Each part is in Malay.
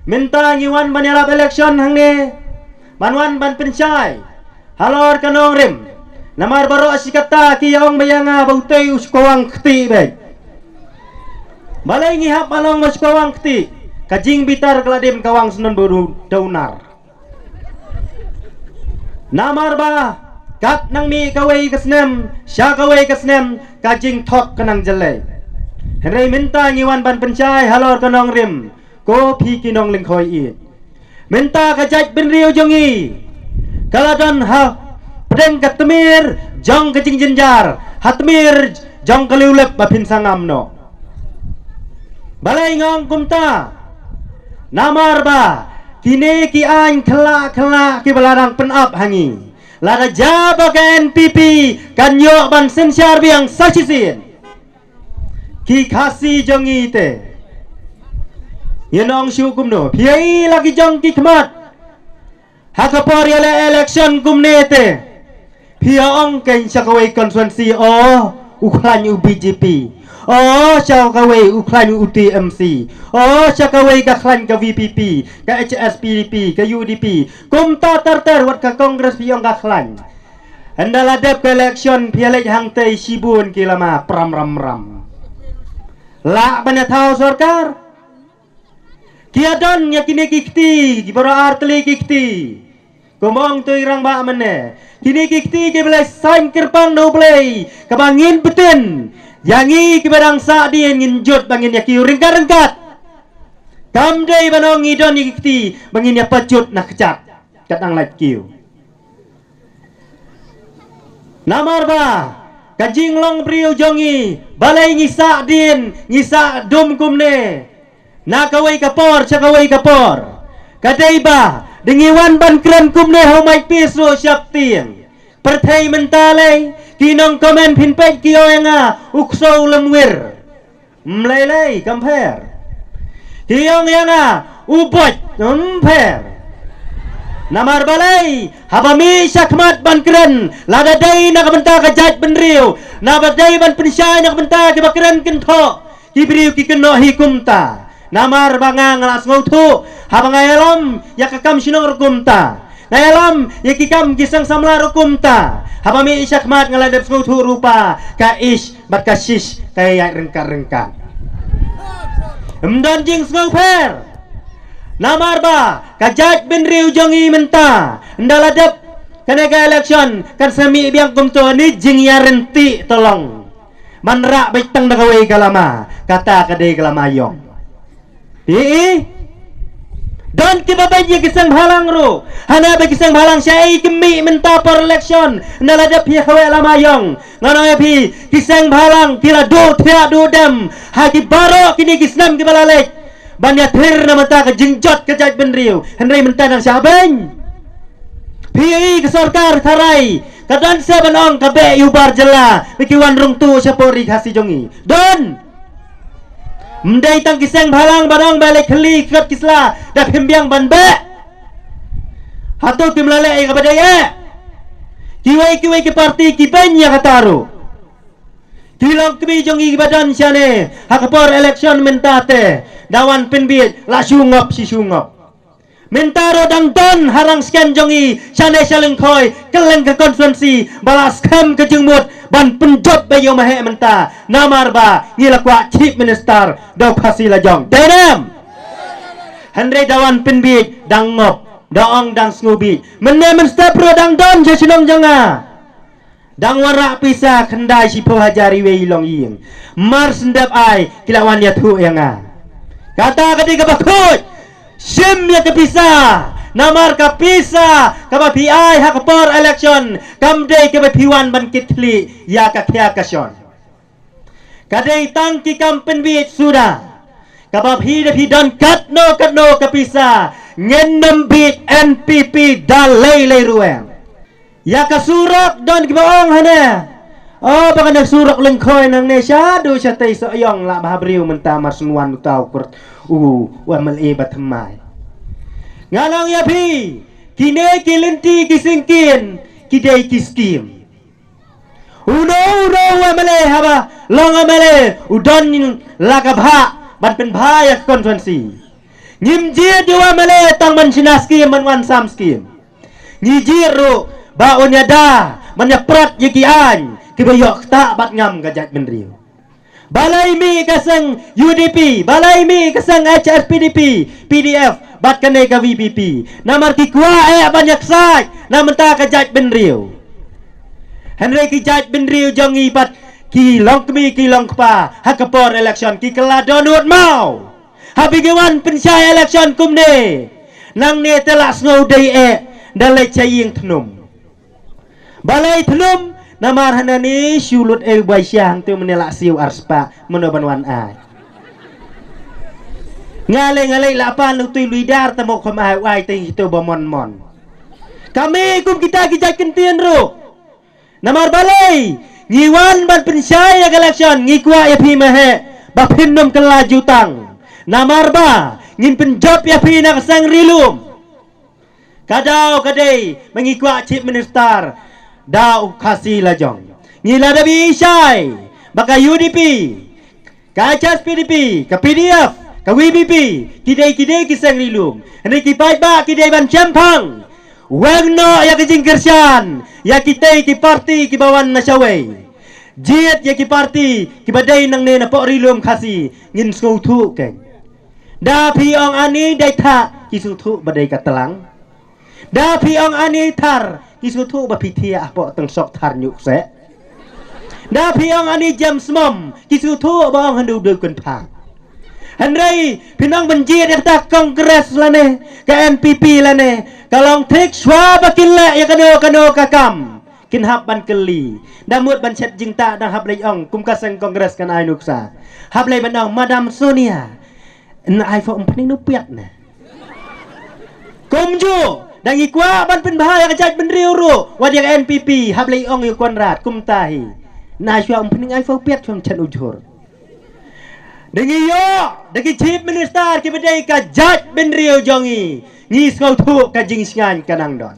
minta ngiwan banyarap election hang ni banwan ban pencai halor kanong rim namar baro asikata kiyong bayanga bautay uskawang kti bay balay ngihap along uskawang kti kajing bitar keladim kawang sunan baru daunar namar ba kat nang mi kawai kesnem sya kawai kesnem kajing thok kanang jelai henry minta ngiwan ban pencai halor kanong rim ko phi kinong lingkhoi i minta kajaj bin riu jongi kaladon ha pedeng katmir jong kajing jenjar hatmir jong kaliulep bapin sangam no balai ngong kumta namar ba kini ki an khla ki balarang penap hangi lada jaba ke NPP kan yo ban sensyar biang sachisin ki khasi jongi te yenong syukum no piai lagi jong ki khmat hakapor yale election kumne te piaong ken sakawai konstituensi uklan u BJP sakawai uklan u TMC sakawai ka klan ka VPP ka HSPDP ka UDP kumta terter wat ka kongres piong ka klan andala dep election pialej hang te sibun kilama pram ram la banya thau sarkar kiadon yakini kikti gibara artli kikti komong tu irang ba mene kini kikti ke belai sain kirpang no belai kabangin betin yangi ke barang sa din nginjut bangin yaki rengkat kamdai banong idon kikti bangin ya pacut nak kecat katang light kiu namar ba kajing long priu jongi balai ngisa din ngisa dum kumne nakawai kapor sakawai kapor kadai ba dengiwan ban kran kumne homai piso siap tiang perthai mentale kinong komen pinpet kiyo nga ukso lemwir mlelei kamper kiyong nga ubot kamper namar balai habami sakmat ban kran lada dai nak benta kajat benriu nabadai ban pensyai nak benta ke bakran kentho kibriu ki keno hikumta namar bangang las ngautu habang ayalam yakakam sinong rukumta ayalam yakikam kisang samla rukumta habami isyakmat ngaladap ngautu rupa kaish batkasish kaya rengka-rengka emdanjing ngauper namar ba kajat bin riu jongi menta ndaladap kanega election kan sami biang kumto ni jing yarenti tolong manra baitang nakawai kalama kata kadai kalama yong don kibabaji kisang halang ro hana ba kisang halang syai kemi menta per election nalada pi khawe lamayong ngano ya pi kisang halang kila do thia do dam hagi baro kini kisnam ki balalek banya thir na menta ka jingjot ka jaj benriu henry menta nang syabeng pi ke sarkar tharai kadan sa banong kabe yubar jela bikiwan rung tu syapori khasi jongi don mdai tang kisang balang barang balik keli kat kisla dah pembiang banbe hato tim lale ka badaya kiwai ke parti ki banya kataru kilong kemi jongi badan syane hakapor election mentate dawan penbit la sungop si sungop mentaro dang don harang scan jongi syane saling khoi keleng ke konstituensi balas kam ke jengmut ban penjot bayo mahe menta namar ba ngila kwa chief minister do khasi la jong denam henry dawan penbit dang ngop daong dang snubi menne mensta pro dang don je sinong janga dang wara pisa khendai si po hajari we long ying mar sendap ai kilawan ya thu yanga kata kadi ka bakut sim ya kepisa namar kapisa kaba pi hakapor election kamdei kaba piwan ban kitli ya ka kya kasyon kadai tang ki kampen bit sudah kaba pi don kat no kapisa ngenem bit NPP dalai lei ruem ya ka surak don ki baong hana baka nagsurak lengkoy nang nesya do siya tay so ayong la mahabriw mentamar sunwan utaw kurt wamal ibat hamay ngalang yapi kine kilinti kisingkin kidai kiskim uno wamale haba long amale udon lakabha ban pen bhayak konstituensi Ngimjir dua male tang man sinaskim man wan samskim. Ngijiru ba unyada manyaprat yikian kibayok tak bat ngam gajat menriu. Balai mi kasang UDP, balai mi kasang HRPDP, PDF bat kene ka VPP. Namar ki kuah banyak sai, namun tak gajat menriu. Henry ki jat menriu jongi bat ki long kemi ki long pa hakapor election ki keladon ut mau. Habigawan pensyai election kumne. Nang ne telak snow day dalai caying tnum. Balai tnum namar hanani syulut bai syang tu menelak siu arspa menoban wan ai. Ngale lapan lu tui lidar temok kemai wai ting itu bomon mon. Kami kum kita kijak kentian ru. Namar balai ngiwan ban pensyai election ngikwa ya pi mehe ba pinnum kelaju tang. Namar ba ngin penjob ya pi nak sang rilum. Kadau kadai mengikwa chief minister dau kasih lajong. Ngila dabi isyai baka UDP ka HSPDP ka PDF ka WBP kidai kisang rilum. Hendak kipai ba kidai ban champang. Wagno ya kijing kersian ya kitai ki parti ki bawan nasyawai. Jit ya ki parti ki badai nang ne napok rilum kasih ngin skutu keng. Da piong ani dai tha ki sutu badai katelang. Da piong ani tar ki sutu ba pitia apok teng sok tar nyuk se. Da piong ani jam smom ki sutu ba ong handu de kun phang. Henry pinong benjir ya ta kongres lane ka NPP lane kalong tek shwa bakin le ya kano kakam kinhap ban keli damut ban chet jingta dang hap lei ong kum kaseng kongres kan ai nuksa hap lei ban ong Madam Sonia na ai fo umpning nu piat na kumju dang ikwa ban pin bahaya kajat ben riu ru wadiak NPP hap lei ong yu konrad kum tahi na shwa umpning ai fo piat chom chan ujur dengi yo dagi chief minister ki bedai ka jat ben riu jongi ni skau tu ka jing singan kanang don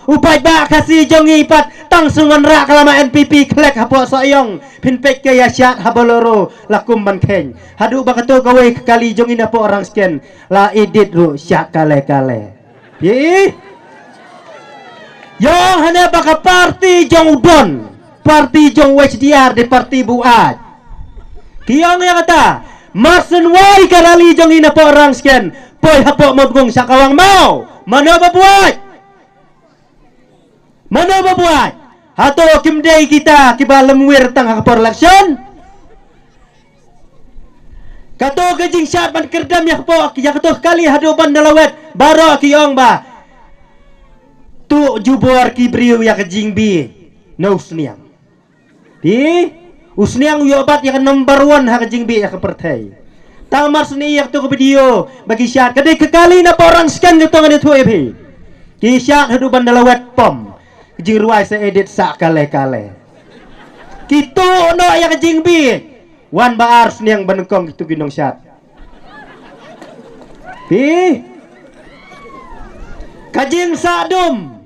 upai ba kasi jongi pat tang sungan ra kalama NPP klek hapo soyong pinpek ke yasyat haboloro lakum ban keng hadu ba kato kawe kali jongi na po orang sken la edit ru syak kale ye yo hana ba ka parti jong udon parti jong WHDR de parti buat kiyong ya kata Marsen wai karali jong ina po orang sken poi hapo mabgung sa kawang mau mano ba buat hato kimday kita kibalam wir tang hakapor election kato kajing syat ban kerdam ya po ya kato kali hado ban dalawet baro kiyong ba tu jubor kibriu ya kajing bi no sniang di usniang yobat yang number 1 hak jingbi ya kepertai. Tamar seni yak tu ke video bagi syat kadai kekali na orang scan gitu ngani tu epi. Ki syat hadu bandalawet pom. Jing ruai sa edit sak kale. Kitu no yak jingbi. Wan baar seniang banengkong gitu ginong syat. Pi kajing sadum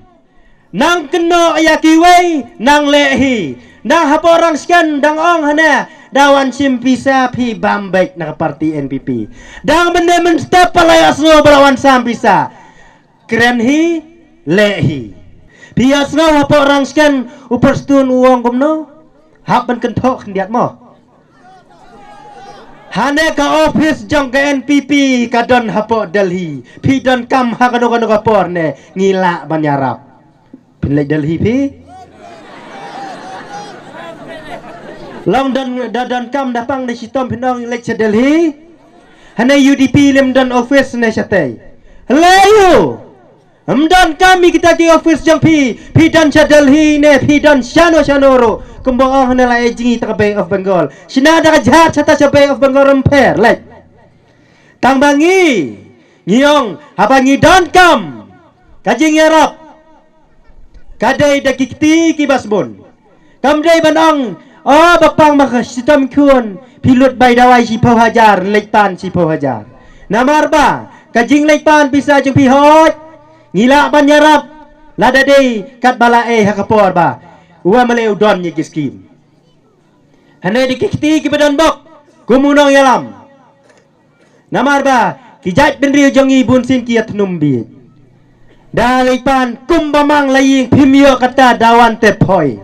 nang keno yakiwei nang lehi. Nang hapo orang scan dang ong hana dawan simpisa pi bambek na parti NPP. Dang benda menstep palayas no belawan sampisa. Keren hi lehi. Pias no hapo orang scan uperstun uang kumno. Hap ban kentok ndiat mo. Hana ka office jong ka NPP kadon hapo Delhi. Pi don kam hakano kapor ne ngila banyarap. Pinlek Delhi pi. Long dan kam dapang na sitom pinong lek sa Delhi. Hana UDP lim dan office na siya tay. Halayo! Amdan kami kita ki office jang pi dan sa Delhi ne pi dan syano ro. Kumbaong hana la ejingi ta Bay of Bengal. Sinada ka jahat sa ta sa Bay of Bengal remper lek. Tangbangi ngiyong habangi dan kam. Kajing yarap. Kadai dakikti ki basbon. Kamday banang oh bapang maka sitam kun pilot bay dawai si pau hajar lekpan si pau hajar namar ba kajing lekpan bisa jeng pihot ngila banyarap lada dei kat bala hakapor ba uwa male udon nye giskim hane dikikti ki badan bok kumunong yalam namar ba kijat benriu jongi bunsin kiat numbi dari pan kumbamang laying pimio kata dawan te poi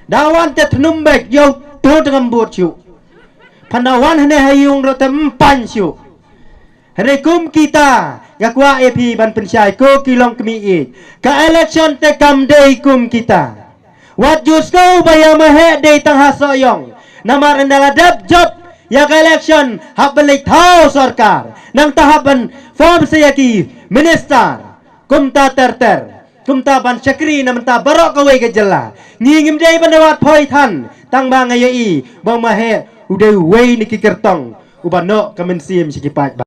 dawan te numbek yo to dengan bochu panawan hene hayung rote empan syu hene kum kita yakwa EP ban pensyai ko kilong kemi ka election te kam day kum kita wat jusko bayamahe day tang hasoyong namar endala dap job ya ka election hak balik thau sarkar nang tahapan form sayaki minister kumta terter kumta ban syakri namta barok kawai gejala ngingim day bandawat phoi than tang ba ngayi bang mahe udah wei niki kertong ubano kemensim sikipat